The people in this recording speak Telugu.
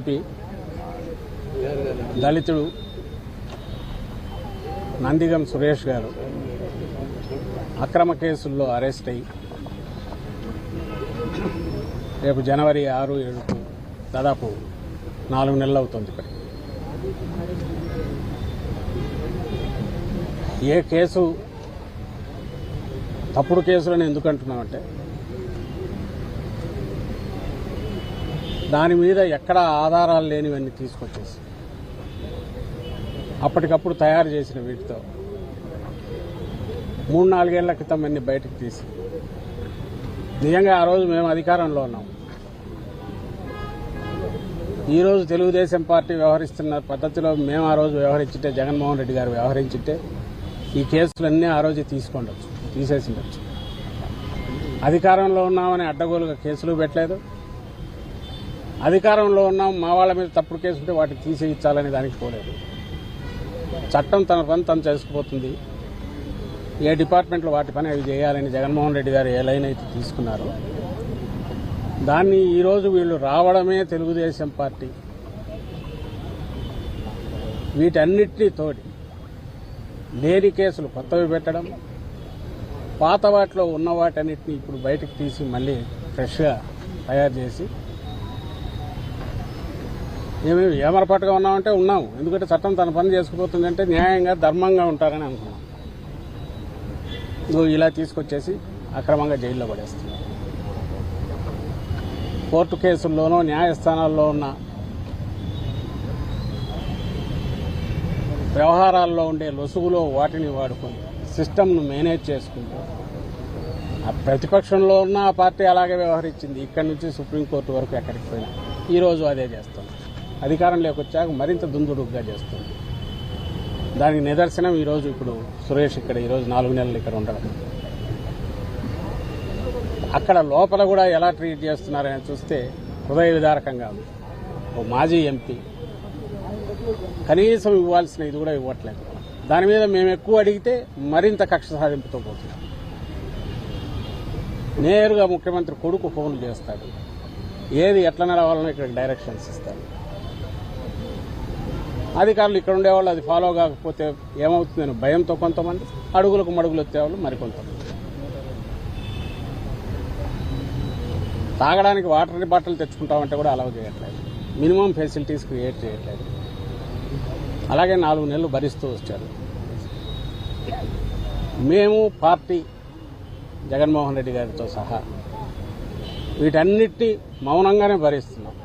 ఎంపీ దళితుడు నందిగం సురేష్ గారు అక్రమ కేసుల్లో అరెస్ట్ అయ్యి రేపు జనవరి 6, 7 దాదాపు 4 నెలలు అవుతుంది. ఇక్కడ ఏ కేసు తప్పుడు కేసులని ఎందుకు అంటున్నామంటే దాని మీద ఎక్కడ ఆధారాలు లేనివన్నీ తీసుకొచ్చేసి అప్పటికప్పుడు తయారు చేసిన వీటితో 3-4 ఏళ్ల క్రితం అన్ని బయటకు తీసి నిజంగా ఆ రోజు మేము అధికారంలో ఉన్నాం. ఈరోజు తెలుగుదేశం పార్టీ వ్యవహరిస్తున్న పద్ధతిలో మేము ఆ రోజు వ్యవహరించింటే, జగన్మోహన్ రెడ్డి గారు వ్యవహరించింటే ఈ కేసులన్నీ ఆ రోజు తీసేసిండొచ్చు. అధికారంలో ఉన్నామని అడ్డగోలుగా కేసులు పెట్టలేదు. అధికారంలో ఉన్నాం, మా వాళ్ళ మీద తప్పుడు కేసు ఉంటే వాటిని తీసేయించాలని దానికి పోలేదు. చట్టం తన పని తను చేసుకుపోతుంది. ఏ డిపార్ట్మెంట్లో వాటి పని అవి చేయాలని జగన్మోహన్ రెడ్డి గారు ఏ లైన్ అయితే తీసుకున్నారో దాన్ని ఈరోజు వీళ్ళు రావడమే తెలుగుదేశం పార్టీ వీటన్నిటినీ తోడి లేని కేసులు కొత్తవి పెట్టడం, పాత వాటిలో ఉన్న వాటన్నిటిని ఇప్పుడు బయటకు తీసి మళ్ళీ ఫ్రెష్గా తయారు చేసి ఏమేమి ఏమరపాటుగా ఉన్నామంటే ఉన్నాము. ఎందుకంటే చట్టం తన పని చేసుకుపోతుందంటే న్యాయంగా ధర్మంగా ఉంటారని అనుకున్నాం. నువ్వు ఇలా తీసుకొచ్చేసి అక్రమంగా జైల్లో పడేస్తున్నావు. కోర్టు కేసుల్లోనూ న్యాయస్థానాల్లో ఉన్న వ్యవహారాల్లో ఉండే లొసుగులో వాటిని వాడుకొని సిస్టమ్ను మేనేజ్ చేసుకుంటూ ఆ ప్రతిపక్షంలో ఉన్న ఆ పార్టీ అలాగే వ్యవహరించింది. ఇక్కడి నుంచి సుప్రీంకోర్టు వరకు ఎక్కడికి పోయినా ఈరోజు అదే చేస్తుంది. అధికారంలోకి వచ్చాక మరింత దుందుడుగ్గా చేస్తుంది. దానికి నిదర్శనం ఈరోజు ఇప్పుడు సురేష్ ఇక్కడ ఈరోజు 4 నెలలు ఇక్కడ ఉండడం. అక్కడ లోపల కూడా ఎలా ట్రీట్ చేస్తున్నారని చూస్తే హృదయ విదారకంగా ఉంది. ఓ మాజీ ఎంపీ కనీసం ఇవ్వాల్సిన ఇది కూడా ఇవ్వట్లేదు. దాని మీద మేము ఎక్కువ అడిగితే మరింత కక్ష సాధింపుతో పోతున్నాం. నేరుగా ముఖ్యమంత్రి కొడుకు ఫోన్లు చేస్తాడు, ఏది ఎట్లా నడవాలనో ఇక్కడ డైరెక్షన్స్ ఇస్తాడు. అధికారులు ఇక్కడ ఉండేవాళ్ళు అది ఫాలో కాకపోతే ఏమవుతుందని భయంతో కొంతమంది, అడుగులకు మడుగులు వచ్చేవాళ్ళు మరికొంతమంది. తాగడానికి వాటర్ బాటిల్ తెచ్చుకుంటామంటే కూడా అలౌ చేయట్లేదు. మినిమం ఫెసిలిటీస్ క్రియేట్ చేయట్లేదు. అలాగే 4 నెలలు భరిస్తూ వచ్చారు. మేము పార్టీ జగన్మోహన్ రెడ్డి గారితో సహా వీటన్నిటినీ మౌనంగానే భరిస్తున్నాం.